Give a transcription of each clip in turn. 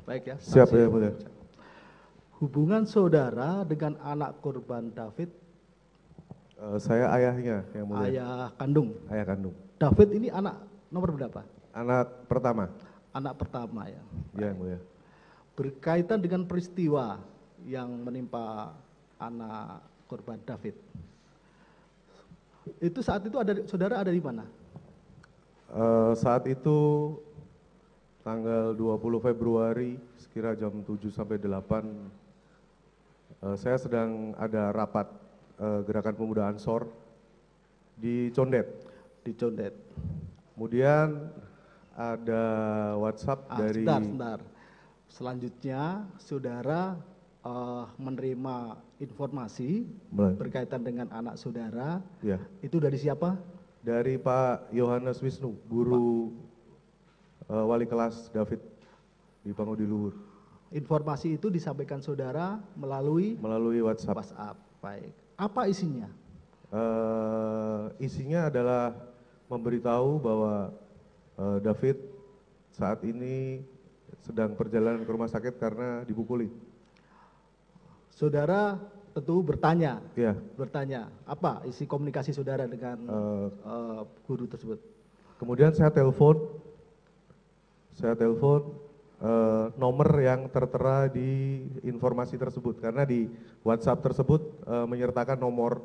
Baik ya. Siap saksi. ya mulia. Hubungan saudara dengan anak korban David, Saya ayahnya yang mulia. ayah kandung. Ayah kandung. David ini anak nomor berapa? Anak pertama. Anak pertama ya. Iya yang mulia. Berkaitan dengan peristiwa yang menimpa anak korban David. Itu saat itu saudara ada di mana? Saat itu tanggal 20 Februari sekira jam 7 sampai 8 saya sedang ada rapat Gerakan Pemuda Ansor di Condet. Di Condet. Kemudian ada WhatsApp dari Sebentar. Selanjutnya saudara menerima informasi berkaitan dengan anak saudara. Ya, Itu dari siapa? dari Pak Yohanes Wisnu, guru wali kelas David di Pangudi Luhur. Informasi itu disampaikan saudara melalui WhatsApp. WhatsApp. Baik. Apa isinya? Isinya adalah memberitahu bahwa David saat ini sedang perjalanan ke rumah sakit karena dipukuli. Saudara tentu bertanya. Ya. Bertanya, apa isi komunikasi saudara dengan guru tersebut? Kemudian saya telepon nomor yang tertera di informasi tersebut karena di WhatsApp tersebut menyertakan nomor.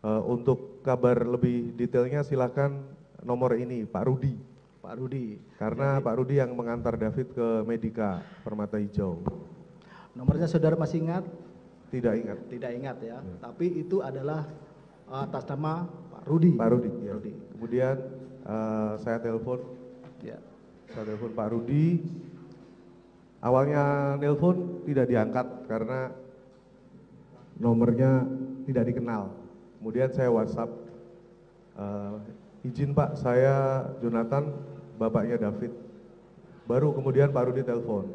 Untuk kabar lebih detailnya silakan nomor ini Pak Rudi. Pak Rudi. Karena Pak Rudi yang mengantar David ke Medika Permata Hijau. Nomornya saudara masih ingat? Tidak ingat. Tidak ingat ya. Tapi itu adalah atas nama Pak Rudi. Pak Rudi. Ya. Rudi. Kemudian saya telepon. Ya. Saya telepon Pak Rudi. Awalnya telepon tidak diangkat karena nomornya tidak dikenal. Kemudian saya WhatsApp, izin Pak, saya Jonathan, bapaknya David. Baru kemudian Pak Rudi telepon.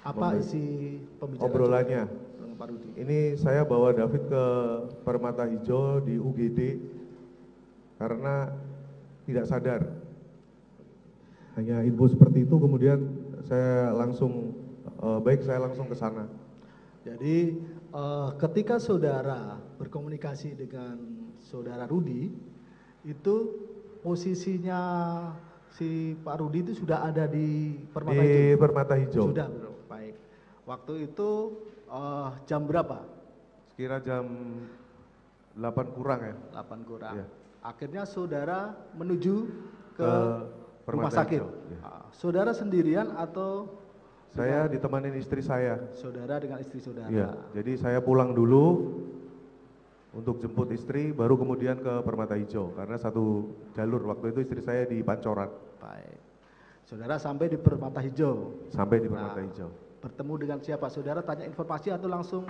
Apa isi pembicaraan Obrolannya? dengan Pak Rudi? Ini saya bawa David ke Permata Hijau di UGD karena tidak sadar. Hanya info seperti itu, kemudian saya langsung ke sana. Jadi ketika saudara berkomunikasi dengan saudara Rudi, itu posisinya si Pak Rudi itu sudah ada di Permata Hijau? Di Permata Hijau. Sudah, bro. Baik. Waktu itu jam berapa? Sekira jam 8 kurang ya. 8 kurang. Ya. Akhirnya saudara menuju ke rumah Permata sakit. Hijau, ya. Saudara sendirian atau Saya ditemani istri saya. saudara dengan istri saudara? Iya, jadi saya pulang dulu untuk jemput istri, baru kemudian ke Permata Hijau karena satu jalur. Waktu itu istri saya di Pancoran. Baik. Saudara sampai di Permata Hijau. Sampai di Permata Hijau. Bertemu dengan siapa? Saudara tanya informasi atau langsung?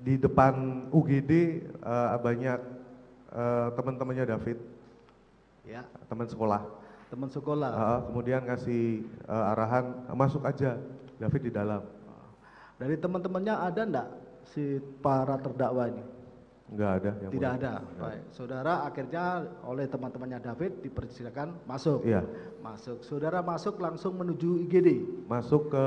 Di depan UGD banyak teman-temannya David, Ya, teman sekolah. teman sekolah. Kemudian kasih arahan, masuk aja, David di dalam. Dari teman-temannya ada enggak si para terdakwa ini? Enggak ada. Yang Tidak mulia. ada. Baik. Saudara akhirnya oleh teman-temannya David dipersilakan masuk. Iya. Masuk. Saudara masuk langsung menuju IGD. Masuk ke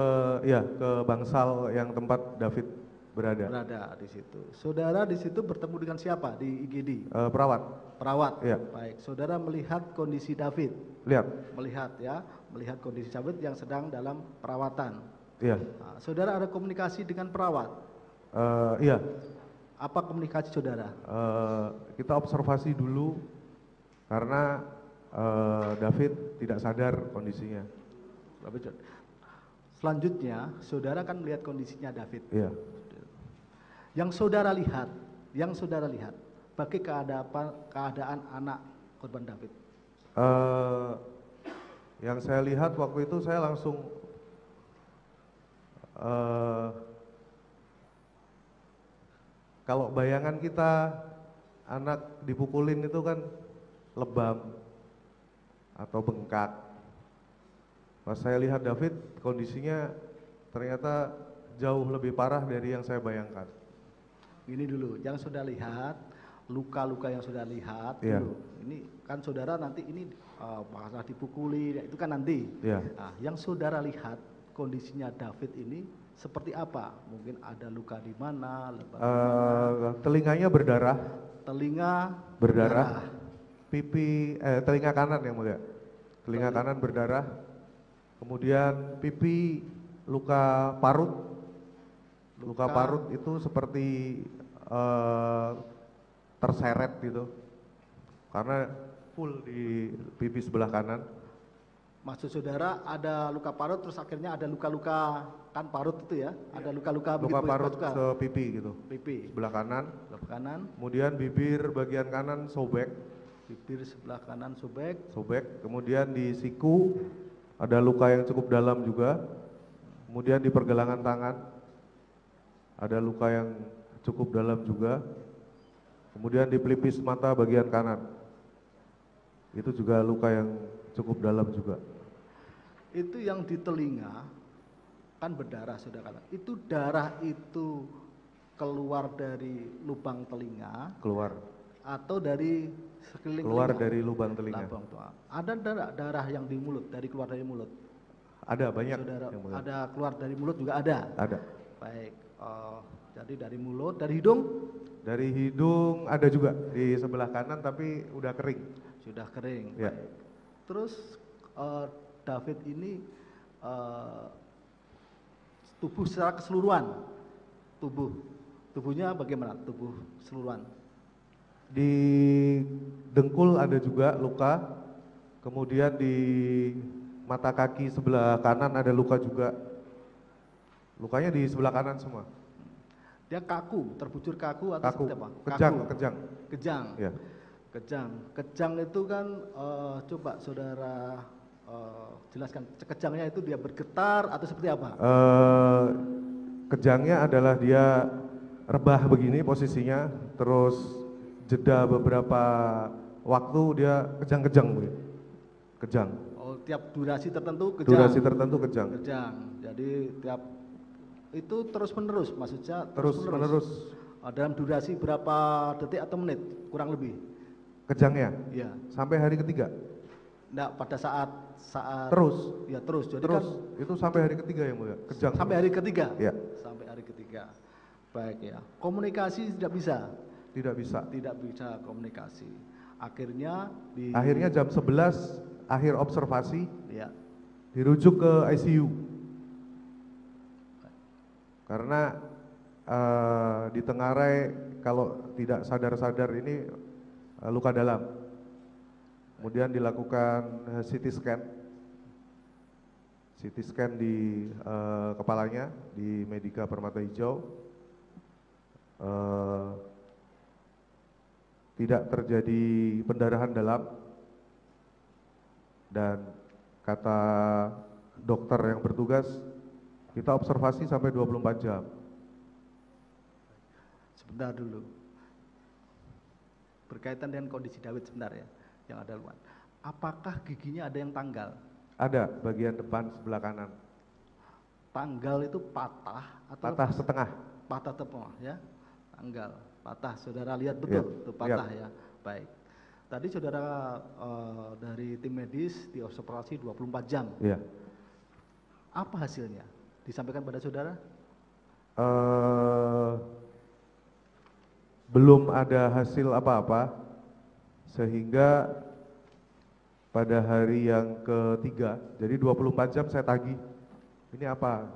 Bangsal yang tempat David berada. Berada di situ. Saudara di situ bertemu dengan siapa di IGD? Perawat. Perawat. Iya. Baik. Saudara melihat kondisi David. Lihat. Melihat ya, melihat kondisi David yang sedang dalam perawatan. Iya. Nah, saudara ada komunikasi dengan perawat. Iya. Apa komunikasi saudara? Kita observasi dulu karena David tidak sadar kondisinya. Selanjutnya, saudara kan melihat kondisinya David. Iya. Yang saudara lihat, bagaimana keadaan anak korban David? Yang saya lihat waktu itu saya langsung kalau bayangan kita anak dipukulin itu kan lebam atau bengkak. Pas saya lihat David kondisinya ternyata jauh lebih parah dari yang saya bayangkan. Ini dulu, yang sudah lihat luka-luka yang saudara lihat Iya. dulu. Ini kan saudara nanti ini masalah dipukuli, itu kan nanti. Iya. Nah, yang saudara lihat kondisinya David ini seperti apa? Mungkin ada luka di mana? Telinganya berdarah, Telinga berdarah. Telinga kanan yang mulia. Telinga kanan berdarah. Kemudian pipi luka parut. Luka parut itu seperti terseret gitu. Karena full di pipi sebelah kanan. Maksud saudara ada luka parut, terus akhirnya ada luka-luka kan parut itu ya? Ada luka-luka Luka begitu parut juga. ke pipi gitu. Pipi Sebelah kanan. sebelah kanan, Kemudian bibir bagian kanan sobek. bibir sebelah kanan sobek. Kemudian di siku ada luka yang cukup dalam juga. Kemudian di pergelangan tangan ada luka yang cukup dalam juga. Kemudian di pelipis mata bagian kanan itu juga luka yang cukup dalam juga. Itu yang di telinga kan berdarah saudara. Itu darah itu keluar dari lubang telinga Keluar atau dari sekeliling keluar telinga? dari lubang telinga. Lubang tua. Ada darah yang di mulut, keluar dari mulut. Ada banyak. Saudara, yang mulia. ada keluar dari mulut juga ada. Ada. Baik, jadi dari mulut, dari hidung Dari hidung ada juga di sebelah kanan tapi udah kering. sudah kering. Ya. Baik. Terus David ini tubuh secara keseluruhan, tubuhnya bagaimana? Tubuh keseluruhan. Di dengkul ada juga luka. Kemudian di mata kaki sebelah kanan ada luka juga. Lukanya di sebelah kanan semua. Dia kaku, terbujur kaku atau Kaku, seperti apa? kejang, Kaku. kejang. Kejang. Ya. Kejang itu kan coba saudara jelaskan. Kejangnya itu dia bergetar atau seperti apa? Kejangnya adalah dia rebah begini posisinya, terus jeda beberapa waktu dia kejang-kejang begitu. Kejang. Oh, tiap durasi tertentu kejang. Durasi tertentu kejang. Kejang. Jadi tiap itu terus menerus, maksudnya Terus menerus dalam durasi berapa detik atau menit kurang lebih? kejangnya Iya. sampai hari ketiga. Enggak, pada saat Terus. ya terus. Jadi Terus kan itu sampai hari ketiga yang mulia. Kejang. sampai hari ketiga. Ya. Sampai hari ketiga. Baik ya. Komunikasi tidak bisa. Tidak bisa. Tidak bisa komunikasi. Akhirnya Akhirnya jam 11 akhir observasi ya. dirujuk ke ICU. Karena ditengarai kalau tidak sadar-sadar ini luka dalam. Kemudian dilakukan CT scan di kepalanya di Medika Permata Hijau. Tidak terjadi pendarahan dalam dan kata dokter yang bertugas kita observasi sampai 24 jam. Sebentar dulu. Berkaitan dengan kondisi David sebentar ya, yang ada luar. Apakah giginya ada yang tanggal? Ada bagian depan sebelah kanan. Tanggal itu patah atau Patah setengah. patah tepung ya? Tanggal, patah. Saudara lihat betul, Iya, itu patah ya. Baik. Tadi saudara dari tim medis diobservasi 24 jam. Iya. Apa hasilnya? Disampaikan pada saudara? Belum ada hasil apa-apa sehingga pada hari yang ketiga, jadi 24 jam saya tagih, ini apa?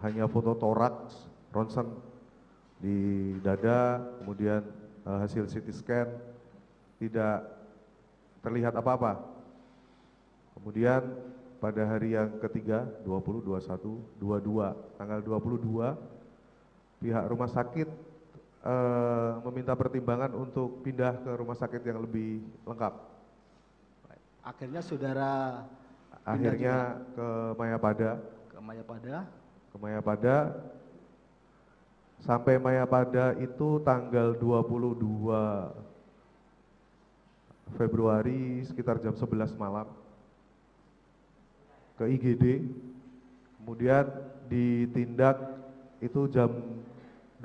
Hanya foto toraks, ronsen di dada, kemudian hasil CT scan, tidak terlihat apa-apa. Kemudian pada hari yang ketiga, 20, 21, 22, tanggal 22, pihak rumah sakit meminta pertimbangan untuk pindah ke rumah sakit yang lebih lengkap. Akhirnya saudara Akhirnya ke Mayapada. ke Mayapada. Ke Mayapada. Sampai Mayapada itu tanggal 22 Februari sekitar jam 11 malam. Ke IGD. Kemudian ditindak itu jam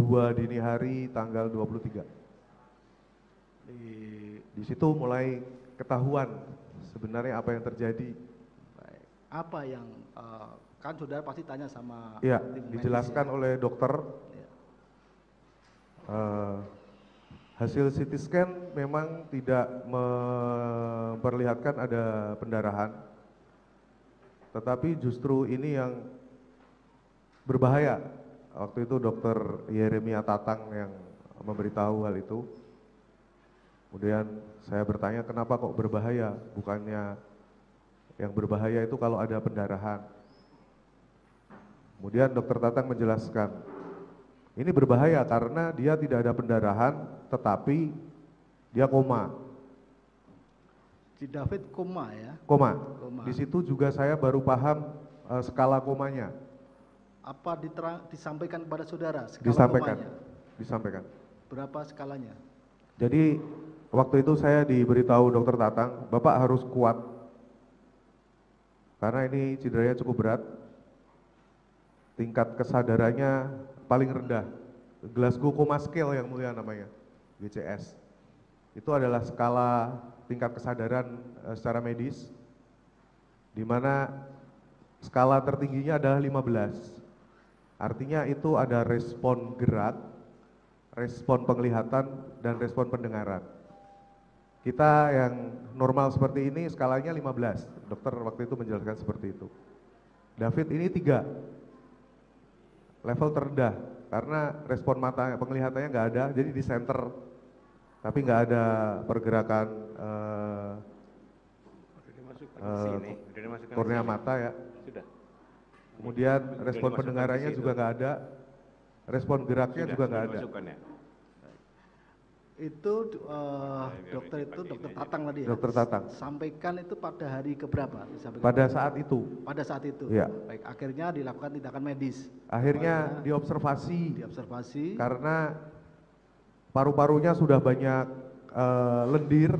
2 dini hari tanggal 23. Di situ mulai ketahuan sebenarnya apa yang terjadi. Baik. Apa yang kan saudara pasti tanya sama Iya, tim medis dijelaskan ya. oleh dokter. Ya. Hasil CT scan memang tidak memperlihatkan ada pendarahan, tetapi justru ini yang berbahaya. Waktu itu dokter Yeremia Tatang yang memberitahu hal itu. Kemudian saya bertanya kenapa kok berbahaya, bukannya yang berbahaya itu kalau ada pendarahan. Kemudian dokter Tatang menjelaskan, ini berbahaya karena dia tidak ada pendarahan tetapi dia koma. Si David koma ya. Koma. Koma. Di situ juga saya baru paham skala komanya. Apa disampaikan kepada saudara skala Disampaikan. komanya? Disampaikan. Berapa skalanya? Jadi waktu itu saya diberitahu dokter Tatang, Bapak harus kuat. Karena ini cederanya cukup berat. Tingkat kesadarannya paling rendah. Glasgow Coma Scale yang mulia namanya, GCS. Itu adalah skala tingkat kesadaran secara medis, di mana skala tertingginya adalah 15. Artinya itu ada respon gerak, respon penglihatan, dan respon pendengaran. Kita yang normal seperti ini skalanya 15. Dokter waktu itu menjelaskan seperti itu. David ini 3. Level terendah karena respon mata penglihatannya nggak ada, jadi di center, tapi nggak ada pergerakan kornea mata ya. Sudah. Kemudian respon pendengarannya juga nggak ada, respon geraknya juga nggak ada. Ya? Itu dokter Tatang tadi ya? Dokter Tatang. Sampaikan itu pada hari keberapa? Pada saat itu. Pada saat itu? Ya. Baik, akhirnya dilakukan tindakan medis? Akhirnya diobservasi. Diobservasi. Karena paru-parunya sudah banyak lendir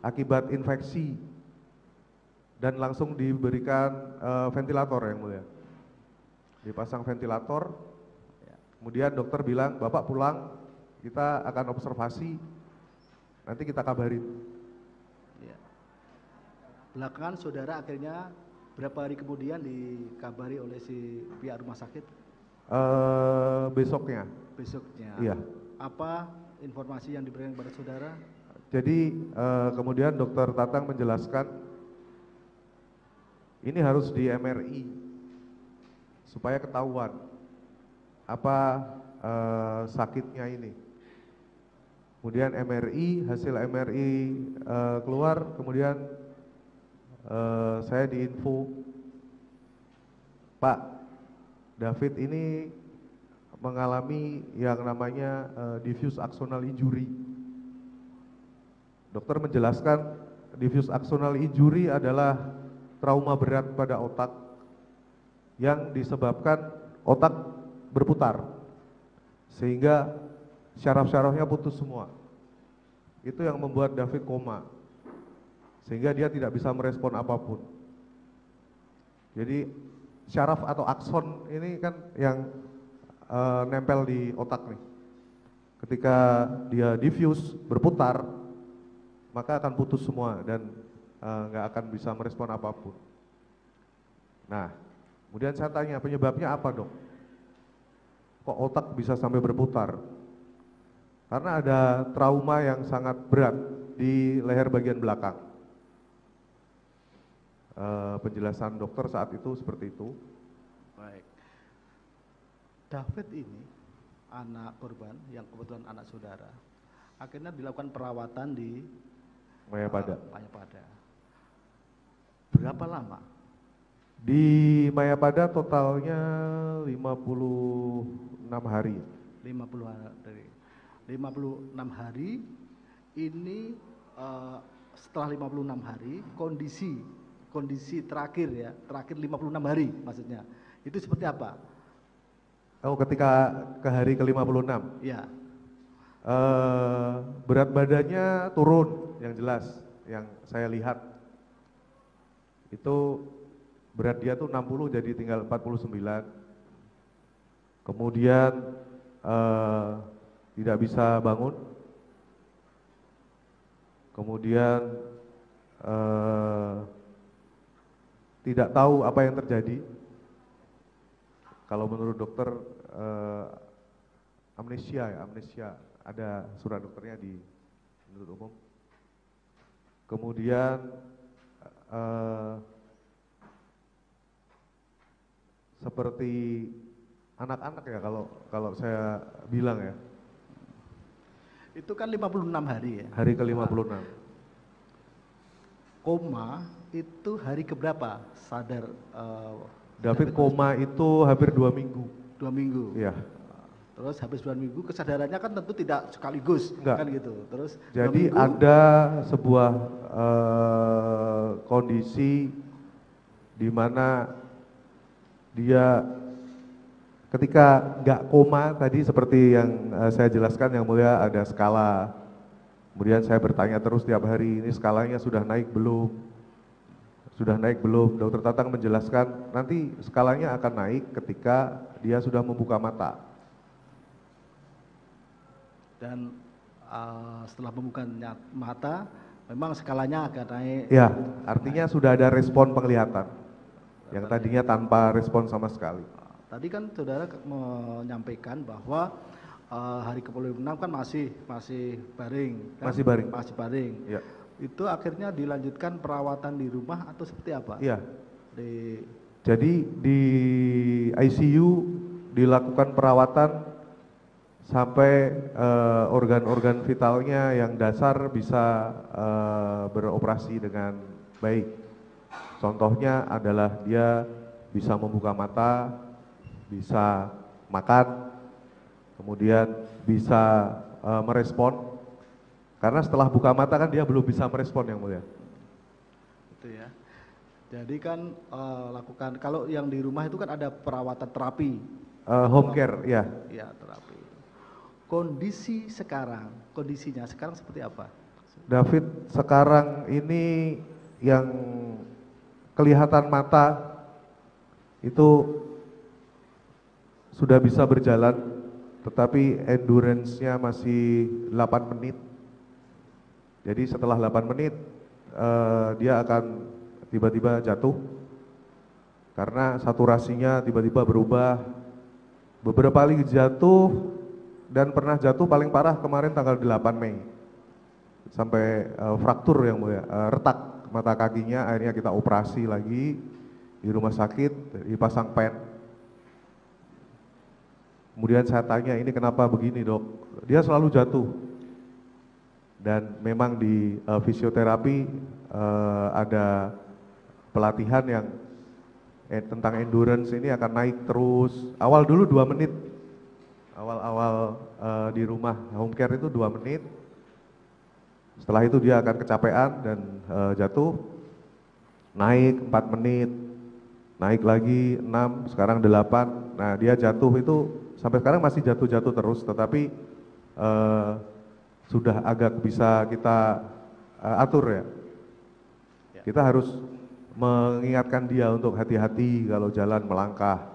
akibat infeksi. Dan langsung diberikan ventilator yang mulia. Dipasang ventilator, kemudian dokter bilang, Bapak pulang, kita akan observasi, nanti kita kabarin. Ya. Belakangan saudara akhirnya berapa hari kemudian dikabari oleh si pihak rumah sakit? Besoknya. Besoknya. Iya. Apa informasi yang diberikan kepada saudara? Jadi kemudian dokter Tatang menjelaskan, ini harus di MRI supaya ketahuan apa sakitnya ini. Kemudian MRI, hasil MRI keluar, kemudian saya diinfo, Pak, David ini mengalami yang namanya diffuse axonal injury. Dokter menjelaskan diffuse axonal injury adalah trauma berat pada otak yang disebabkan otak berputar sehingga syaraf-syarafnya putus semua. Itu yang membuat David koma sehingga dia tidak bisa merespon apapun. Jadi syaraf atau akson ini kan yang nempel di otak nih. Ketika dia diffuse berputar, maka akan putus semua dan nggak akan bisa merespon apapun. Nah, kemudian saya tanya penyebabnya apa dok? Kok otak bisa sampai berputar? Karena ada trauma yang sangat berat di leher bagian belakang. Penjelasan dokter saat itu seperti itu. Baik. David ini anak korban yang kebetulan anak saudara, akhirnya dilakukan perawatan di Mayapada. Mayapada. Berapa lama? Di Mayapada totalnya 56 hari. 56 hari ini setelah 56 hari kondisi terakhir ya, terakhir 56 hari maksudnya. Itu seperti apa? Oh, ketika ke hari ke-56. Ya. Berat badannya turun yang jelas, yang saya lihat. Itu berat dia tuh 60 jadi tinggal 49. Kemudian tidak bisa bangun, kemudian tidak tahu apa yang terjadi. Kalau menurut dokter amnesia, ada surat dokternya di menurut umum. Kemudian seperti anak-anak ya kalau saya bilang ya. Itu kan 56 hari ya. Hari ke-56. Koma itu hari keberapa sadar? David koma itu hampir 2 minggu. 2 minggu. Iya. Terus habis 2 minggu kesadarannya kan tentu tidak sekaligus. Enggak. Kan gitu. Terus jadi 2 minggu, ada sebuah kondisi di mana dia ketika nggak koma tadi seperti yang saya jelaskan yang mulia, ada skala. Kemudian saya bertanya terus tiap hari, ini skalanya sudah naik belum? Sudah naik belum? Dokter Tatang menjelaskan nanti skalanya akan naik ketika dia sudah membuka mata. Dan setelah membuka mata, memang skalanya akan naik. Ya, artinya sudah ada respon penglihatan yang tadinya tanpa respon sama sekali. Tadi kan saudara menyampaikan bahwa hari ke-56 kan masih baring. Kan? Masih baring. Masih baring. Ya. Itu akhirnya dilanjutkan perawatan di rumah atau seperti apa? Iya. Di Jadi di ICU dilakukan perawatan sampai organ-organ vitalnya yang dasar bisa beroperasi dengan baik. Contohnya adalah dia bisa membuka mata, bisa makan, kemudian bisa merespon. Karena setelah buka mata kan dia belum bisa merespon yang mulia. itu ya. Jadi kan lakukan, kalau yang di rumah itu kan ada perawatan terapi. Home care, ya. Ya, terapi. Kondisinya sekarang seperti apa? David sekarang ini yang kelihatan mata itu sudah bisa berjalan, tetapi endurance-nya masih 8 menit. Jadi setelah 8 menit dia akan tiba-tiba jatuh karena saturasinya tiba-tiba berubah. Beberapa kali jatuh dan pernah jatuh paling parah kemarin tanggal 8 Mei sampai fraktur yang mulia, retak mata kakinya, akhirnya kita operasi lagi di rumah sakit, dipasang pen. Kemudian saya tanya, ini kenapa begini dok? Dia selalu jatuh. Dan memang di fisioterapi ada pelatihan yang tentang endurance ini akan naik terus. Awal dulu 2 menit. Awal-awal di rumah home care itu 2 menit. Setelah itu dia akan kecapean dan jatuh. Naik 4 menit. Naik lagi 6, sekarang 8. Nah, dia jatuh itu sampai sekarang masih jatuh-jatuh terus, tetapi sudah agak bisa kita atur ya. Kita harus mengingatkan dia untuk hati-hati kalau jalan melangkah.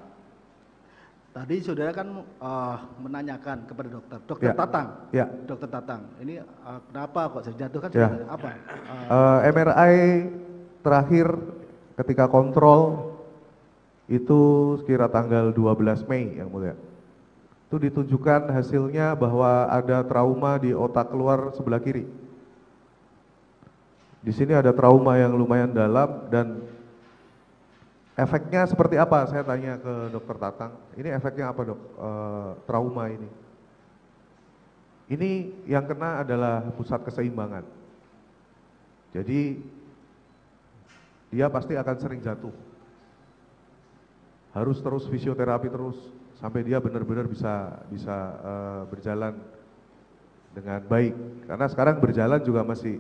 Tadi saudara kan menanyakan kepada dokter Tatang. Ya. Dokter Tatang, ini kenapa kok saya jatuh kan? Ya. Apa? MRI terakhir ketika kontrol itu sekira tanggal 12 Mei yang mulia. Itu ditunjukkan hasilnya bahwa ada trauma di otak luar sebelah kiri. Di sini ada trauma yang lumayan dalam dan efeknya seperti apa? Saya tanya ke dokter Tatang, ini efeknya apa dok? Trauma ini. Ini yang kena adalah pusat keseimbangan. Jadi dia pasti akan sering jatuh. Harus terus fisioterapi terus sampai dia benar-benar bisa berjalan dengan baik. Karena sekarang berjalan juga masih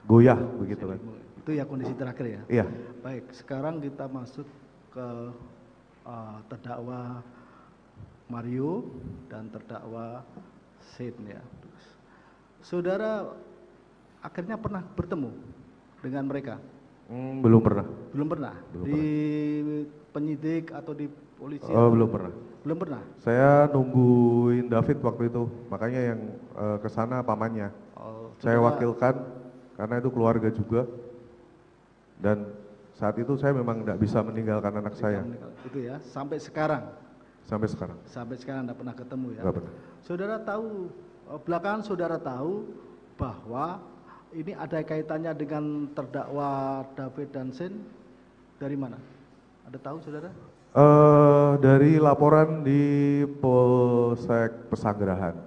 goyah begitu kan. Itu ya kondisi terakhir ya. Iya. Baik, sekarang kita masuk ke terdakwa Mario dan terdakwa Sid ya. Saudara akhirnya pernah bertemu dengan mereka? Belum pernah. Belum pernah. Belum Di penyidik atau di polisi? Belum pernah. Belum pernah? Saya nungguin David waktu itu, makanya yang ke sana pamannya. Saya wakilkan karena itu keluarga juga. Dan saat itu saya memang tidak bisa meninggalkan anak saya. Itu ya, sampai sekarang? Sampai sekarang. Sampai sekarang tidak pernah ketemu ya? Nggak pernah. Saudara tahu, belakangan saudara tahu bahwa ini ada kaitannya dengan terdakwa David dan Shane dari mana? Ada tahu saudara? Dari laporan di Polsek Pesanggerahan.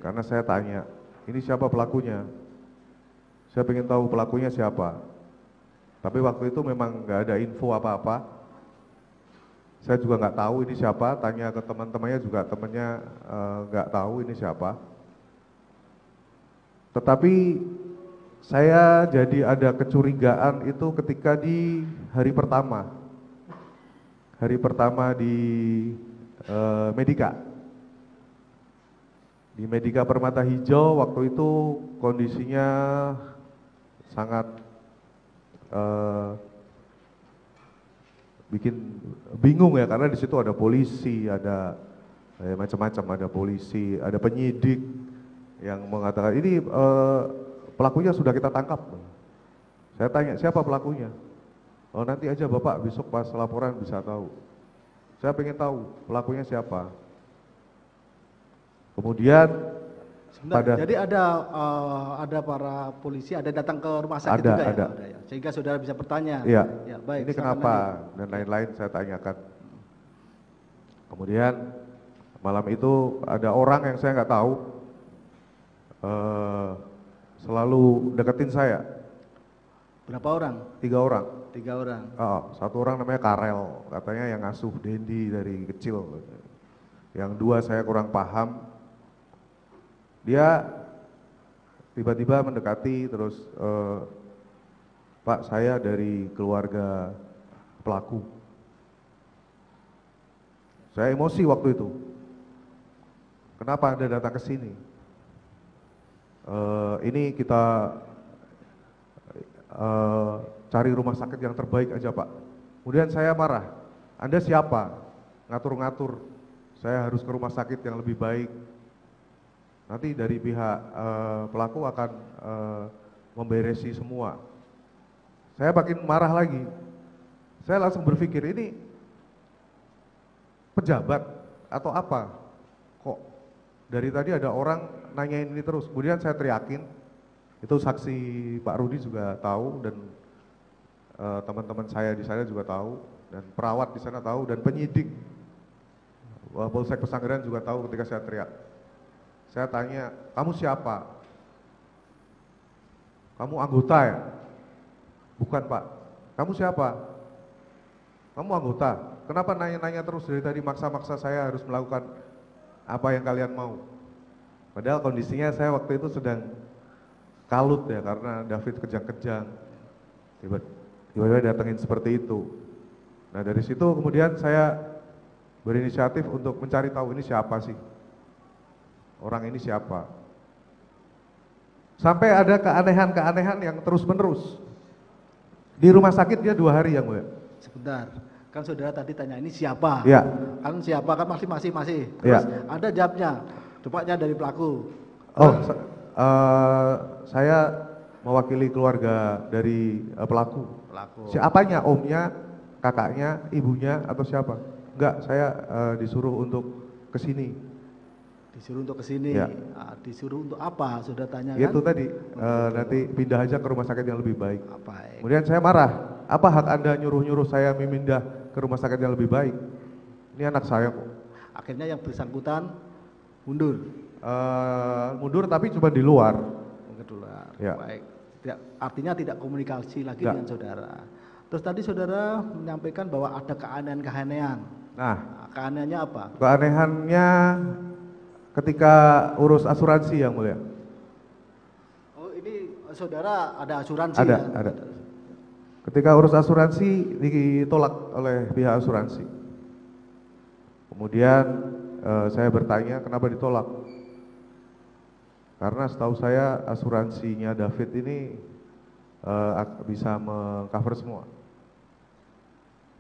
Karena saya tanya, ini siapa pelakunya? Saya ingin tahu pelakunya siapa. Tapi waktu itu memang nggak ada info apa-apa. Saya juga nggak tahu ini siapa. Tanya ke teman-temannya juga, temannya nggak tahu ini siapa. Tetapi saya jadi ada kecurigaan itu ketika di hari pertama. Hari pertama di Medika. Di Medika Permata Hijau waktu itu kondisinya sangat bikin bingung ya, karena di situ ada polisi, ada macam-macam, ada polisi, ada penyidik yang mengatakan ini pelakunya sudah kita tangkap. Saya tanya siapa pelakunya? Oh nanti aja Bapak, besok pas laporan bisa tahu. Saya pengen tahu pelakunya siapa. Kemudian jadi ada para polisi, ada datang ke rumah sakit juga ya? Ada ya? Sehingga saudara bisa bertanya. Iya. Ya, baik, ini kenapa dan lain-lain saya tanyakan. Kemudian malam itu ada orang yang saya nggak tahu selalu deketin saya. Berapa orang? 3 orang. 3 orang. Satu orang namanya Karel, katanya yang ngasuh Dendi dari kecil. Yang 2 saya kurang paham. Dia tiba-tiba mendekati terus, Pak saya dari keluarga pelaku. Saya emosi waktu itu. Kenapa Anda datang ke sini? Ini kita cari rumah sakit yang terbaik aja Pak. Kemudian saya marah, Anda siapa? Ngatur-ngatur, saya harus ke rumah sakit yang lebih baik. Nanti dari pihak pelaku akan memberesi semua. Saya makin marah lagi. Saya langsung berpikir ini pejabat atau apa? Kok dari tadi ada orang nanyain ini terus. Kemudian saya teriakin, itu saksi Pak Rudi juga tahu dan teman-teman saya di sana juga tahu dan perawat di sana tahu dan penyidik Polsek Pesanggerahan juga tahu ketika saya teriak. Saya tanya, kamu siapa? Kamu anggota ya? Bukan Pak. Kamu siapa? Kamu anggota. Kenapa nanya-nanya terus dari tadi, maksa-maksa saya harus melakukan apa yang kalian mau? Padahal kondisinya saya waktu itu sedang kalut ya, karena David kejang-kejang. Tiba-tiba datengin seperti itu. Nah dari situ kemudian saya berinisiatif untuk mencari tahu ini siapa sih? Orang ini siapa? Sampai ada keanehan-keanehan yang terus-menerus. Di rumah sakit dia 2 hari yang mulia. Sebentar, kan saudara tadi tanya ini siapa? Iya. Kan siapa, kan masih. Terus ada jawabnya, cepatnya dari pelaku. Saya mewakili keluarga dari pelaku. Siapanya? Omnya, kakaknya, ibunya, atau siapa? Enggak, saya disuruh untuk kesini. Disuruh untuk kesini, ya. Disuruh untuk apa? Sudah tanya itu kan? tadi, nanti pindah aja ke rumah sakit yang lebih baik. Baik. Kemudian saya marah, apa hak Anda nyuruh-nyuruh saya memindah ke rumah sakit yang lebih baik? Ini anak saya kok. Akhirnya yang bersangkutan mundur? Mundur tapi cuma di luar. Ya. Baik. Artinya tidak komunikasi lagi dengan saudara. Terus tadi saudara menyampaikan bahwa ada keanehan-keanehan. Nah, keanehannya apa? Keanehannya ketika urus asuransi yang mulia. Oh ini saudara ada asuransi ada, ya? Ada. Ketika urus asuransi ditolak oleh pihak asuransi. Kemudian saya bertanya kenapa ditolak. Karena setahu saya asuransinya David ini bisa meng-cover semua.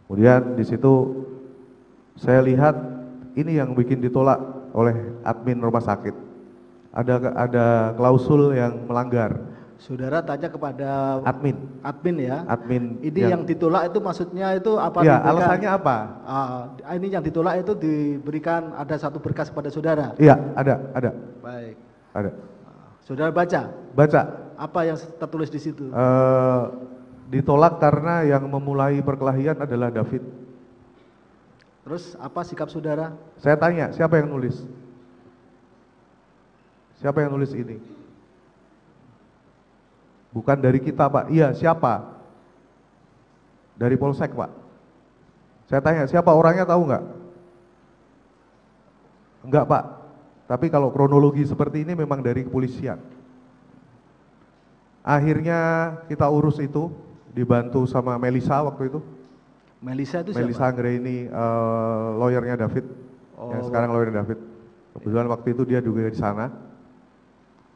Kemudian di situ saya lihat ini yang bikin ditolak oleh admin rumah sakit. Ada klausul yang melanggar. Saudara tanya kepada admin ya. Admin. Ini yang ditolak itu maksudnya itu apa? Ya, alasannya apa? Ini yang ditolak itu diberikan ada satu berkas pada saudara. Iya, ada. Baik. Ada. Saudara baca? Baca. Apa yang tertulis di situ? Ditolak karena yang memulai perkelahian adalah David. Terus apa sikap saudara? Saya tanya, siapa yang nulis? Siapa yang nulis ini? Bukan dari kita, Pak. Iya, siapa? Dari Polsek, Pak. Saya tanya, siapa orangnya tahu nggak? Enggak, Pak. Tapi kalau kronologi seperti ini memang dari kepolisian. Akhirnya kita urus itu, dibantu sama Melisa waktu itu. Melisa itu siapa? Melisa Anggraini, lawyernya David. Yang sekarang lawyernya David. Kebetulan waktu itu dia juga di sana.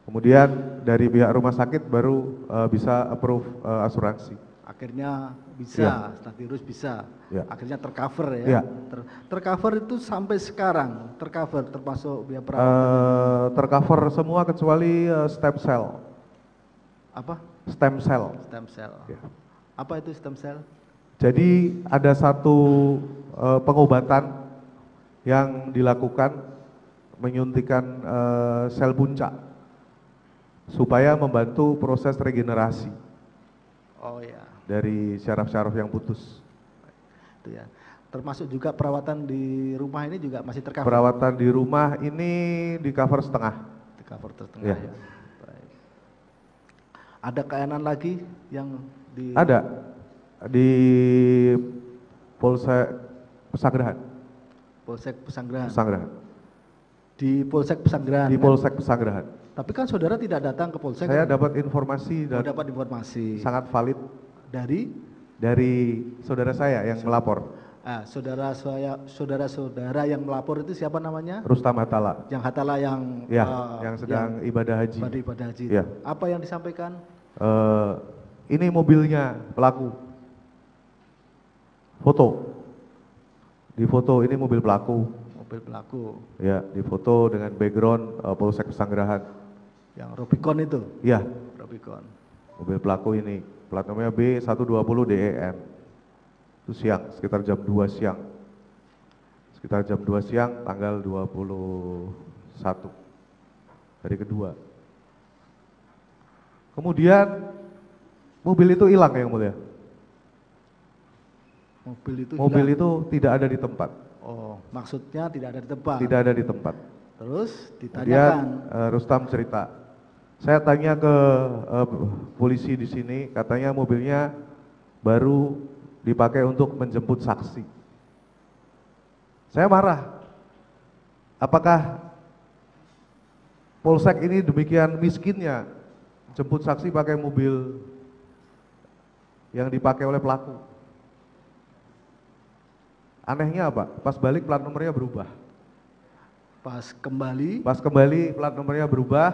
Kemudian dari pihak rumah sakit baru bisa approve asuransi. Akhirnya bisa, Statirus bisa. Ya. Akhirnya tercover ya. Ya. Tercover itu sampai sekarang, tercover termasuk biaya perawatan. Tercover semua kecuali stem cell. Apa? Stem cell. Stem cell. Ya. Apa itu stem cell? Jadi ada satu pengobatan yang dilakukan menyuntikan sel puncak supaya membantu proses regenerasi. Oh ya. Dari syaraf-syaraf yang putus. Itu ya. Termasuk juga perawatan di rumah ini juga masih tercover. Perawatan di rumah ini di cover setengah. Di cover setengah ya. Baik. Ada keanehan lagi yang di? Ada di Polsek Pesanggerahan. Polsek Pesanggerahan. Pesanggerahan. Di Polsek Pesanggerahan. Di Polsek Pesanggerahan. Tapi kan saudara tidak datang ke Polsek. Saya dapat informasi dan dapat informasi sangat valid dari saudara saya yang melapor. Saudara yang melapor itu siapa namanya? Rustam Hatala. Yang Hatala yang yang sedang ibadah haji. Ibadah haji. Ya. Apa yang disampaikan? Ini mobilnya pelaku. Foto. Di foto ini mobil pelaku. Mobil pelaku. Ya, di foto dengan background Polsek Pesanggerahan. Yang Rubicon itu? Iya. Rubicon. Mobil pelaku ini, plat nomornya B120DEM. Itu siang, sekitar jam 2 siang. Sekitar jam 2 siang, tanggal 21. Hari kedua. Kemudian, mobil itu hilang yang mulia. Mobil itu tidak ada di tempat. Oh, maksudnya tidak ada di tempat? Tidak ada di tempat. Terus ditanyakan? Kemudian Rustam cerita, saya tanya ke polisi di sini, katanya mobilnya baru dipakai untuk menjemput saksi. Saya marah. Apakah Polsek ini demikian miskinnya jemput saksi pakai mobil yang dipakai oleh pelaku? Anehnya apa? Pas balik plat nomornya berubah. Pas kembali plat nomornya berubah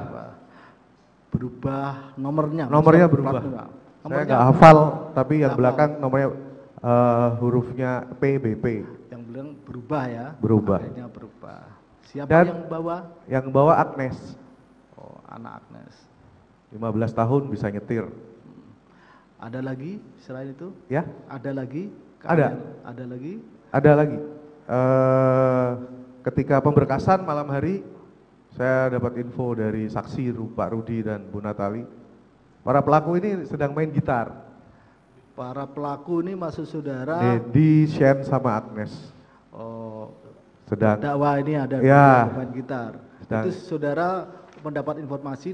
nomornya berubah. Saya nggak hafal, tapi yang belakang nomornya hurufnya PBP. Yang bilang berubah ya? Berubah. Akhirnya berubah. Siapa Dan yang bawa? Yang bawa Agnes. Oh, anak Agnes. 15 tahun bisa nyetir. Ada lagi selain itu? Ya? Ada lagi? Ada. Ada lagi? Ada lagi. Ketika pemberkasan malam hari, saya dapat info dari saksi Pak Rudi dan Bu Natali. Para pelaku ini sedang main gitar. Para pelaku ini maksud saudara? Dedi, Shen, sama Agnes. Oh, sedang. Dakwah ini ada ya, main gitar. Itu saudara mendapat informasi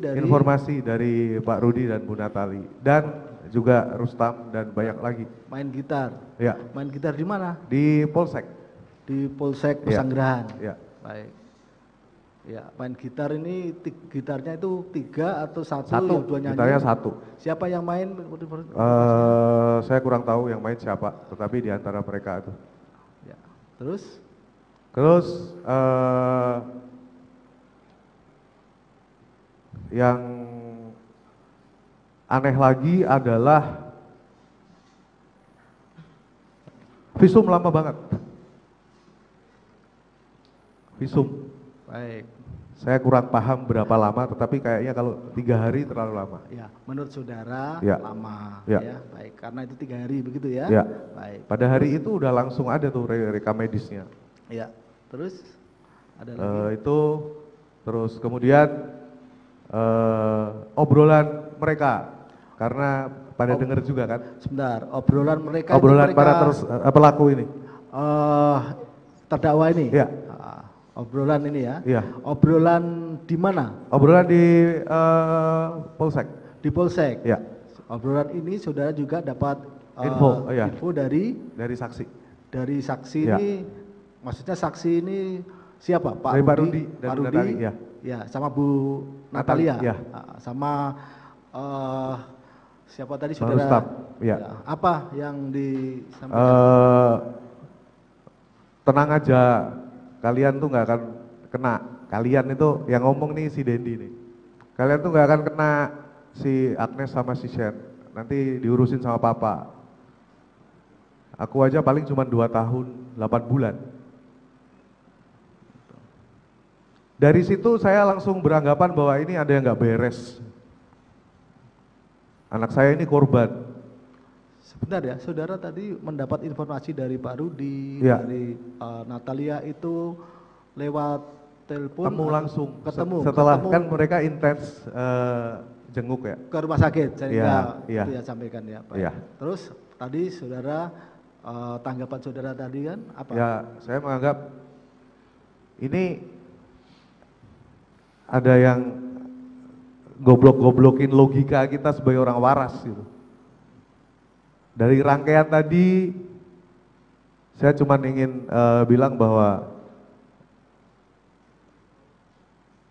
dari Pak Rudi dan Bu Natali. Dan juga Rustam dan banyak lagi. Main gitar? Ya. Main gitar di mana? Di Polsek. Di Polsek Pesanggerahan? Ya. Baik. Ya, main gitar ini gitarnya itu 3 atau 1? Satu, gitarnya 1. Siapa yang main? Saya kurang tahu yang main siapa, tetapi di antara mereka itu. Ya. Terus yang aneh lagi adalah visum lama banget. Visum. Baik. Saya kurang paham berapa lama, tetapi kayaknya kalau 3 hari terlalu lama. Ya, menurut saudara Ya. lama. Ya. Ya, baik. Karena itu 3 hari begitu ya? Ya. Baik. Pada hari itu udah langsung ada tuh rekam medisnya. Ya. Terus ada lagi? Itu terus kemudian obrolan mereka, karena pada dengar juga kan. Sebentar, obrolan mereka Obrolan itu para pelaku ini. Terdakwa ini? Ya. Obrolan ini ya? Iya. Obrolan di mana? Obrolan di Polsek. Di Polsek? Ya. Obrolan ini saudara juga dapat info dari saksi. Dari saksi Ya. ini, maksudnya saksi ini siapa? Pak Dari Pak Rudi? Rudi dan Pak Bu Rudi, Natali, ya. Ya, sama Bu Natalia. Ya. Sama siapa tadi Bang saudara? Rustam, ya. Ya. Apa yang disampaikan? Tenang aja, kalian tuh nggak akan kena. Kalian itu yang ngomong nih si Dendi nih. Kalian tuh nggak akan kena si Agnes sama si Shen. Nanti diurusin sama papa. Aku aja paling cuma 2 tahun 8 bulan. Dari situ saya langsung beranggapan bahwa ini ada yang nggak beres. Anak saya ini korban. Sebentar ya, saudara tadi mendapat informasi dari Pak Rudi, Ya. dari Natalia itu lewat telepon. Ketemu langsung. Ketemu. Kan mereka intens jenguk ya. Ke rumah sakit, sehingga Iya. itu ya sampaikan ya Pak. Iya. Terus tadi saudara, tanggapan saudara tadi kan apa? Ya, saya menganggap ini ada yang goblok-goblokin logika kita sebagai orang waras gitu. Dari rangkaian tadi, saya cuma ingin bilang bahwa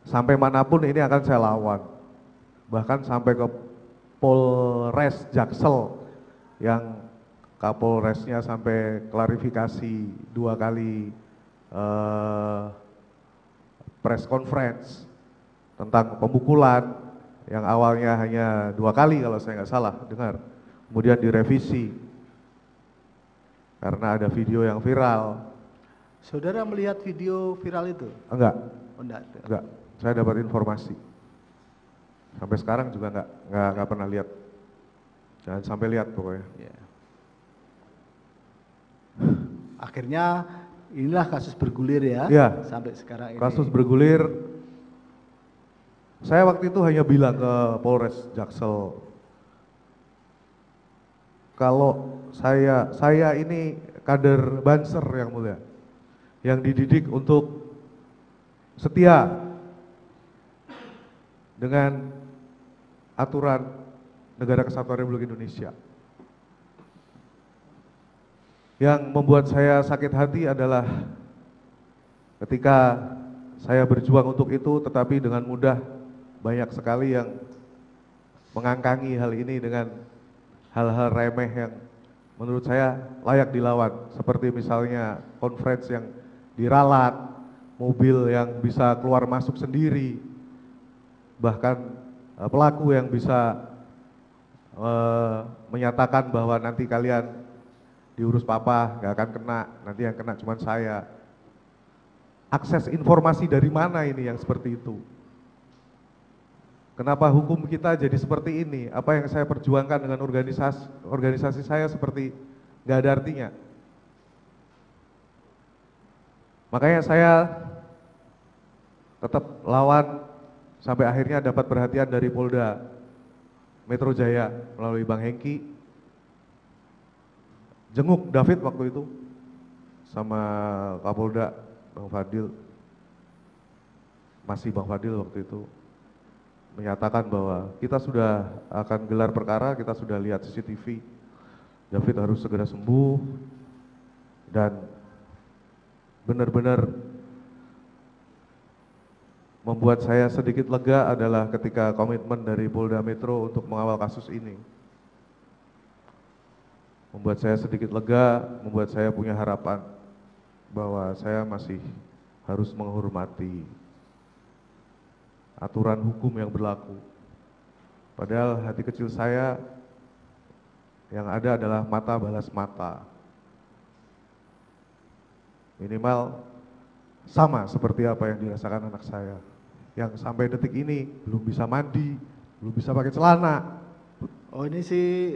sampai manapun ini akan saya lawan. Bahkan sampai ke Polres Jaksel yang Kapolresnya sampai klarifikasi 2 kali press conference tentang pemukulan yang awalnya hanya 2 kali kalau saya nggak salah dengar. Kemudian direvisi karena ada video yang viral. Saudara melihat video viral itu? Enggak. Oh, enggak. Saya dapat informasi. Sampai sekarang juga enggak pernah lihat. Jangan sampai lihat pokoknya. Ya. Akhirnya inilah kasus bergulir ya, Ya. sampai sekarang ini. Kasus bergulir. Saya waktu itu hanya bilang ke Polres Jaksel, kalau saya ini kader Banser yang mulia, yang dididik untuk setia dengan aturan Negara Kesatuan Republik Indonesia. Yang membuat saya sakit hati adalah ketika saya berjuang untuk itu, tetapi dengan mudah banyak sekali yang mengangkangi hal ini dengan hal-hal remeh yang menurut saya layak dilawan, seperti misalnya conference yang diralat, mobil yang bisa keluar masuk sendiri, bahkan pelaku yang bisa menyatakan bahwa nanti kalian diurus papa, nggak akan kena, nanti yang kena cuma saya. Akses informasi dari mana ini yang seperti itu? Kenapa hukum kita jadi seperti ini? Apa yang saya perjuangkan dengan organisasi saya seperti nggak ada artinya? Makanya saya tetap lawan sampai akhirnya dapat perhatian dari Polda Metro Jaya melalui Bang Hengki. Jenguk David waktu itu sama Kapolda Bang Fadil. Masih Bang Fadil waktu itu. Menyatakan bahwa kita sudah akan gelar perkara, kita sudah lihat CCTV, David harus segera sembuh, dan benar-benar membuat saya sedikit lega adalah ketika komitmen dari Polda Metro untuk mengawal kasus ini. Membuat saya sedikit lega, membuat saya punya harapan bahwa saya masih harus menghormati aturan hukum yang berlaku. Padahal hati kecil saya yang ada adalah mata balas mata. Minimal sama seperti apa yang dirasakan anak saya. Yang sampai detik ini belum bisa mandi, belum bisa pakai celana. Oh ini si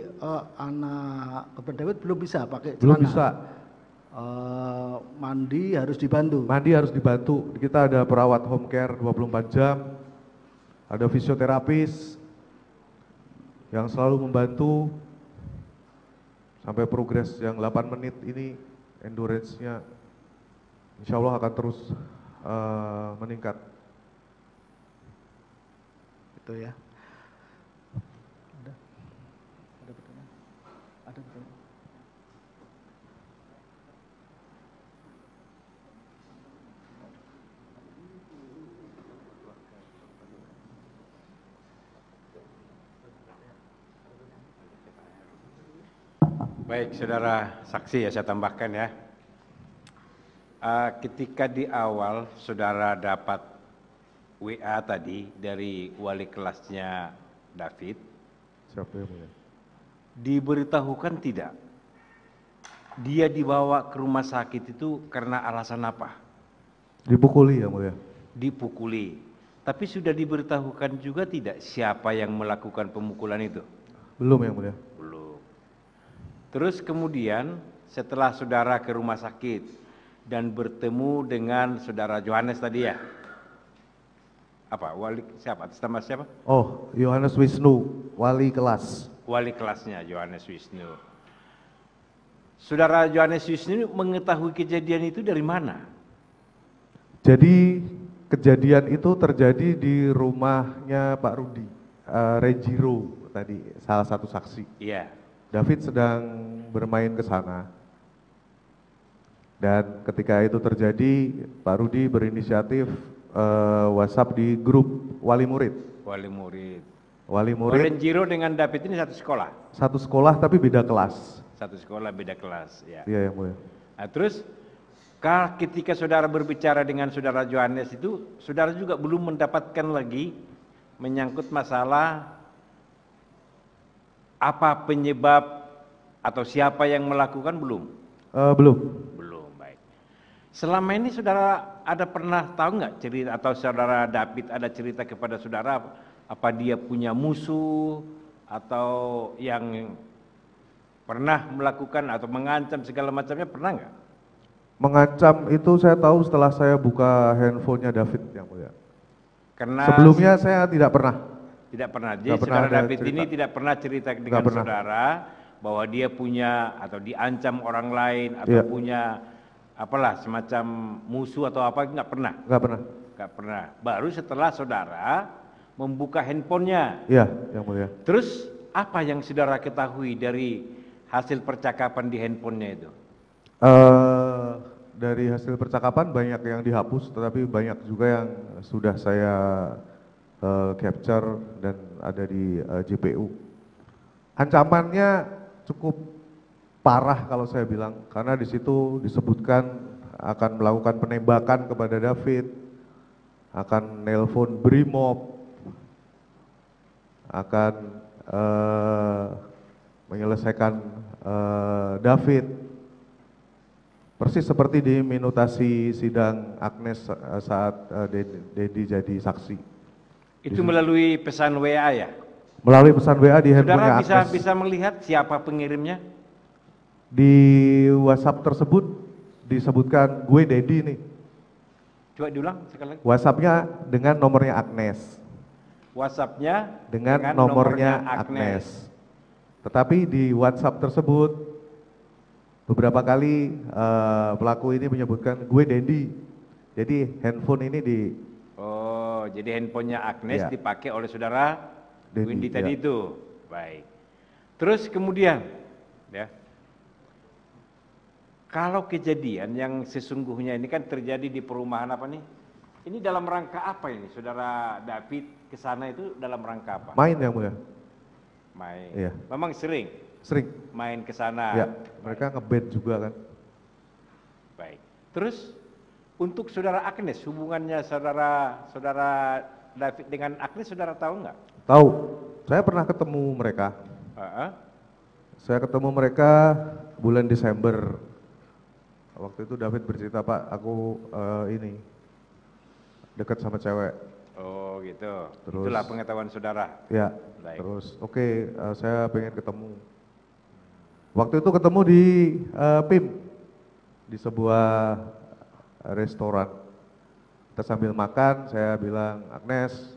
anak korban David belum bisa pakai celana? Belum bisa. Mandi harus dibantu? Mandi harus dibantu. Kita ada perawat home care 24 jam, ada fisioterapis yang selalu membantu sampai progres yang 8 menit ini, endurance-nya insya Allah akan terus meningkat. Itu ya. Ada pertanyaan? Ada pertanyaan? Baik, saudara saksi ya saya tambahkan ya. Ketika di awal saudara dapat WA tadi dari wali kelasnya David, Siapa yang mulia? diberitahukan tidak? Dia dibawa ke rumah sakit itu karena alasan apa? Dipukuli yang mulia. Dipukuli. Tapi sudah diberitahukan juga tidak siapa yang melakukan pemukulan itu? Belum yang mulia. Belum. Terus kemudian setelah saudara ke rumah sakit dan bertemu dengan saudara Johannes tadi ya? Apa? Wali siapa? Atas nama siapa? Oh, Yohanes Wisnu, wali kelas. Wali kelasnya Johannes Wisnu. Saudara Johannes Wisnu mengetahui kejadian itu dari mana? Jadi kejadian itu terjadi di rumahnya Pak Rudi, Renjiro tadi, salah satu saksi. Iya. David sedang bermain ke sana. Dan ketika itu terjadi, Pak Rudi berinisiatif WhatsApp di grup wali murid. Wali murid. Wali murid Renjiro dengan David ini satu sekolah? satu sekolah tapi beda kelas. Satu sekolah beda kelas, ya. Iya yang mulia. Nah, terus ketika saudara berbicara dengan saudara Johannes itu, saudara juga belum mendapatkan lagi menyangkut masalah apa penyebab atau siapa yang melakukan belum? Belum. Belum, baik. Selama ini saudara ada pernah tahu nggak cerita atau saudara David ada cerita kepada saudara apa dia punya musuh atau yang pernah melakukan atau mengancam segala macamnya, pernah nggak? Mengancam itu saya tahu setelah saya buka handphonenya David yang mulia. Karena Sebelumnya saya tidak pernah. tidak pernah. Jadi Nggak pernah saudara ada David cerita. ini tidak pernah cerita dengan pernah. saudara bahwa dia punya atau diancam orang lain atau Iya. punya apalah semacam musuh atau apa, nggak pernah. Nggak pernah. Nggak pernah. Baru setelah saudara membuka handphonenya. Iya yang mulia. Terus apa yang saudara ketahui dari hasil percakapan di handphonenya itu? Dari hasil percakapan banyak yang dihapus, tetapi banyak juga yang sudah saya capture dan ada di JPU. Ancamannya cukup parah kalau saya bilang, karena di situ disebutkan akan melakukan penembakan kepada David, akan nelpon Brimob, akan menyelesaikan David. Persis seperti di minutasi sidang Agnes saat Dedi jadi saksi. Itu melalui pesan WA ya? Melalui pesan WA di handphonenya Saudara Agnes. bisa melihat siapa pengirimnya? Di WhatsApp tersebut disebutkan gue Dedi nih. Coba diulang sekali lagi. WhatsAppnya dengan nomornya Agnes. WhatsAppnya Dengan nomornya Agnes. Tetapi di WhatsApp tersebut beberapa kali pelaku ini menyebutkan gue Dedi. Jadi handphone ini di Oh, jadi handphonenya Agnes Ya. dipakai oleh saudara Dedi, Windy tadi ya. itu. Baik. Terus kemudian, ya, kalau kejadian yang sesungguhnya ini kan terjadi di perumahan apa nih? Ini dalam rangka apa ini? Saudara David ke sana itu dalam rangka apa? main yang mulia. Main. Iya. Memang sering Sering. main ke sana. Ya, mereka ngeband juga kan. Baik. Terus untuk saudara Agnes, hubungannya saudara David dengan Agnes, saudara tahu nggak? Tahu, saya pernah ketemu mereka. Heeh. Saya ketemu mereka bulan Desember waktu itu David bercerita, Pak, aku ini dekat sama cewek. Oh gitu. Terus- Itulah pengetahuan saudara. Ya, Baik. terus oke, saya pengen ketemu. Waktu itu ketemu di PIM, di sebuah restoran. Kita sambil makan, saya bilang, Agnes,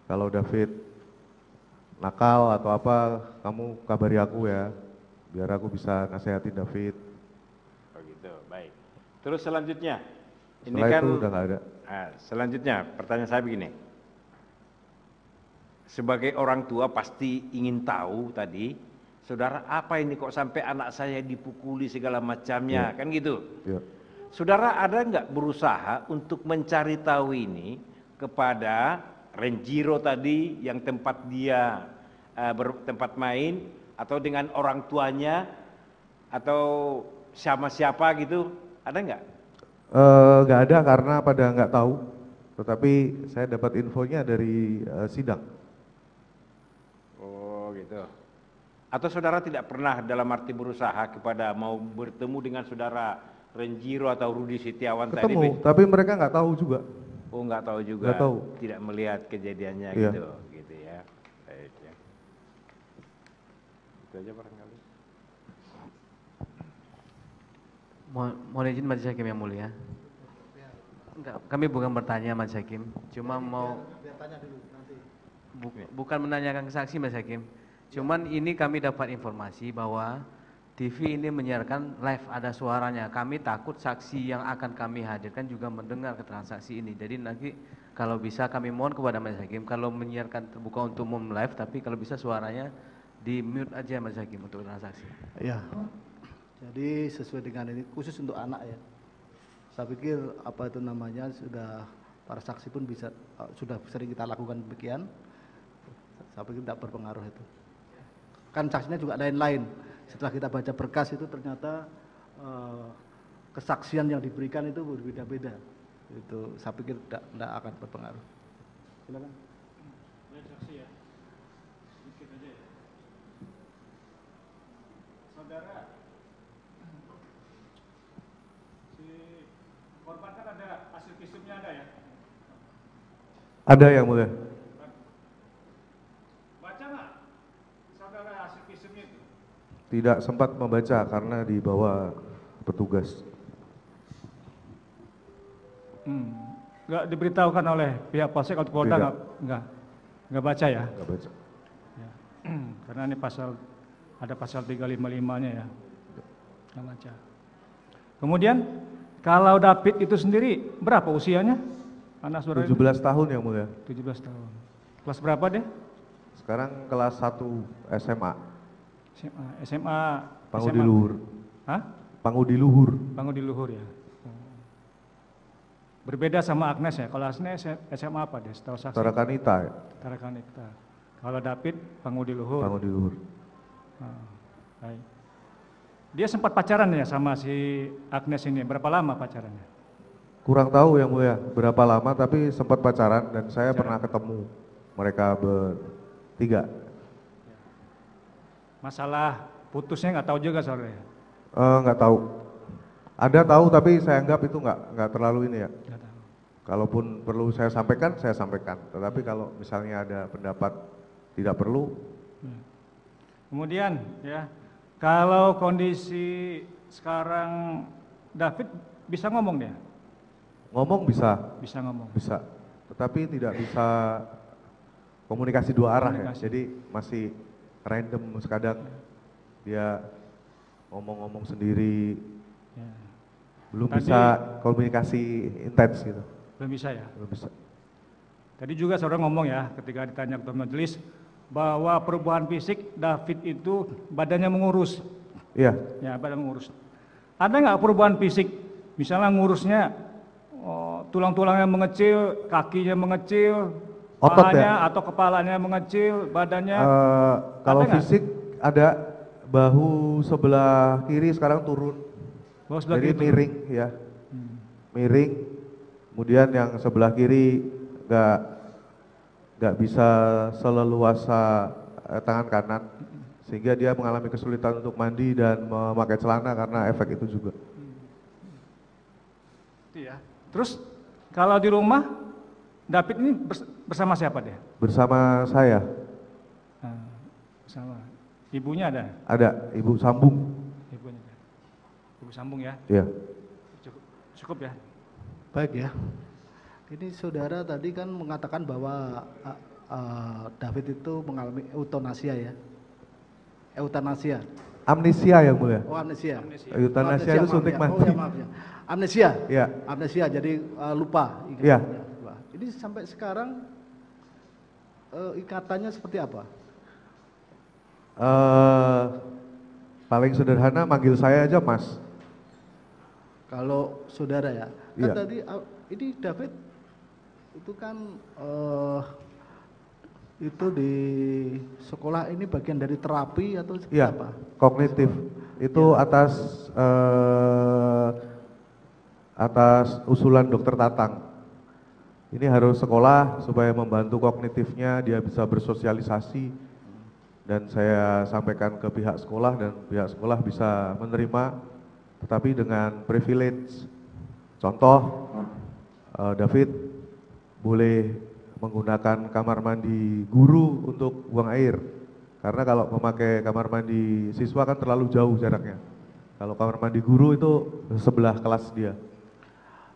kalau David nakal atau apa, kamu kabari aku ya, biar aku bisa nasehatin David. Oh gitu, baik. Terus selanjutnya, ini Setelah kan itu udah nggak ada. selanjutnya pertanyaan saya begini. Sebagai orang tua pasti ingin tahu tadi, saudara, apa ini kok sampai anak saya dipukuli segala macamnya, kan gitu. Ya. Saudara ada nggak berusaha untuk mencari tahu ini kepada Renjiro tadi yang tempat dia bertempat main, atau dengan orang tuanya, atau sama siapa gitu, ada nggak? Nggak ada karena pada nggak tahu, tetapi saya dapat infonya dari sidang. Oh gitu. Atau saudara tidak pernah dalam arti berusaha kepada mau bertemu dengan saudara Renjiro atau Rudi Setiawan tadi? Ketemu, tapi mereka nggak tahu juga. Oh nggak tahu juga. Nggak tahu. Tidak melihat kejadiannya Iya. gitu ya. Baik ya. Itu aja barangkali. Mohon izin Majelis Hakim yang mulia. Enggak, kami bukan bertanya Majelis Hakim, cuma mau bukan menanyakan ke saksi Majelis Hakim. Cuman ini kami dapat informasi bahwa TV ini menyiarkan live, ada suaranya. Kami takut saksi yang akan kami hadirkan juga mendengar keterangan saksi ini. Jadi nanti kalau bisa kami mohon kepada Majelis Hakim, kalau menyiarkan terbuka untuk umum live, tapi kalau bisa suaranya di mute aja Majelis Hakim untuk keterangan saksi. Ya, jadi sesuai dengan ini khusus untuk anak ya. Saya pikir apa itu namanya sudah para saksi pun bisa sudah sering kita lakukan demikian. Saya pikir tidak berpengaruh itu. Kan saksinya juga lain-lain. Setelah kita baca berkas itu ternyata kesaksian yang diberikan itu berbeda-beda. Itu saya pikir tidak akan berpengaruh. Silakan. Saksi ya, sedikit aja ya. Saudara, si korban kan ada hasil visumnya ada ya? Ada yang mulia. Baca nggak saudara hasil visumnya itu? Tidak sempat membaca karena dibawa petugas. Nggak diberitahukan oleh pihak polsek atau Polda? Tidak. Nggak baca ya? Nggak baca. Ya. Karena ini ada pasal 355-nya ya. Nggak baca. Kemudian kalau David itu sendiri berapa usianya? Anak saudara itu? 17 tahun yang mulia. 17 tahun. Kelas berapa deh? Sekarang kelas 1 SMA. SMA. Pangudi Luhur. Hah? Pangudi Luhur. Pangudi Luhur ya. Berbeda sama Agnes ya. Kalau Agnes SMA apa deh? Setahu saksi. Tarakanita ya. Tarakanita. Kalau David Pangudi Luhur. Pangudi Luhur. Baik. Dia sempat pacaran ya sama si Agnes ini. Berapa lama pacarannya? Kurang tahu yang mulia berapa lama, tapi sempat pacaran dan saya pernah ketemu mereka bertiga. Masalah putusnya nggak tahu juga saudara ya? Nggak tahu. Ada tahu tapi saya anggap itu nggak terlalu ini ya. Nggak tahu. Kalaupun perlu saya sampaikan, saya sampaikan. Tetapi kalau misalnya ada pendapat tidak perlu. Kemudian ya, kalau kondisi sekarang David bisa ngomong dia? Ngomong bisa, Bisa ngomong. bisa. Tetapi tidak bisa komunikasi dua arah ya. Komunikasi. Jadi masih random, kadang dia ngomong-ngomong sendiri. Ya. Belum Tadi- bisa komunikasi intens gitu. Belum bisa ya? Belum bisa. Tadi juga saudara ngomong ya ketika ditanya ketua majelis bahwa perubahan fisik David itu badannya mengurus. Iya, Ya, badan mengurus. Ada nggak perubahan fisik? Misalnya ngurusnya tulang-tulangnya mengecil, kakinya mengecil, Otot ya? pahanya atau kepalanya mengecil, badannya. Kalau Ada nggak? fisik ada bahu sebelah kiri sekarang turun. Bawah sebelah Jadi kiri turun. miring ya. Miring. Kemudian yang sebelah kiri nggak bisa seleluasa tangan kanan, sehingga dia mengalami kesulitan untuk mandi dan memakai celana karena efek itu juga. Itu ya. Terus kalau di rumah David ini bersama siapa dia? Bersama saya. Nah, bersama ibunya ada? Ada Ibu Sambung. Ibunya ada. Ibu Sambung ya. Iya. Cukup ya. Baik ya. Ini saudara tadi kan mengatakan bahwa David itu mengalami eutanasia ya. Eutanasia. Amnesia yang mulia. Oh, amnesia. Eutanasia itu suntik maaf ya. mati. Oh ya, maaf ya. Amnesia. Iya. Amnesia jadi lupa. Iya. Lupa. Ini sampai sekarang ikatannya seperti apa? Paling sederhana manggil saya aja Mas. Kalau saudara ya. Kan Iya. tadi ini David itu kan itu di sekolah ini bagian dari terapi atau seperti Iya, apa? kognitif. Itu atas usulan dokter Tatang. Ini harus sekolah supaya membantu kognitifnya, dia bisa bersosialisasi. Dan saya sampaikan ke pihak sekolah dan pihak sekolah bisa menerima, tetapi dengan privilege. Contoh, David boleh menggunakan kamar mandi guru untuk buang air. Karena kalau memakai kamar mandi siswa kan terlalu jauh jaraknya. Kalau kamar mandi guru itu sebelah kelas dia.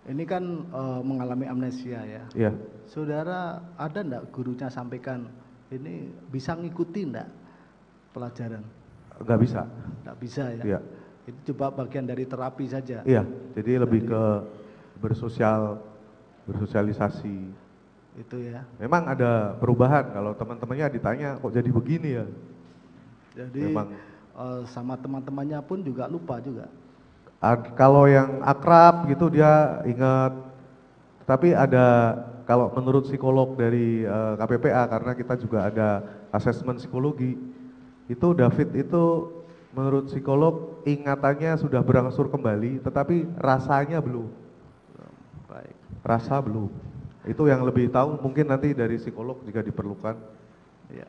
Ini kan mengalami amnesia ya. Iya. Saudara ada enggak gurunya sampaikan ini bisa ngikuti enggak pelajaran? Nggak bisa. Enggak bisa ya. Iya. Itu coba bagian dari terapi saja. Iya, jadi lebih ke bersosialisasi. Itu ya. Memang ada perubahan kalau teman-temannya ditanya kok jadi begini ya. Jadi Memang. Sama teman-temannya pun juga lupa juga. Kalau yang akrab gitu dia ingat. Tapi ada kalau menurut psikolog dari KPPA karena kita juga ada asesmen psikologi, itu David itu menurut psikolog ingatannya sudah berangsur kembali, tetapi rasanya belum. Baik. Rasa belum. Itu yang lebih tahu mungkin nanti dari psikolog jika diperlukan. Ya.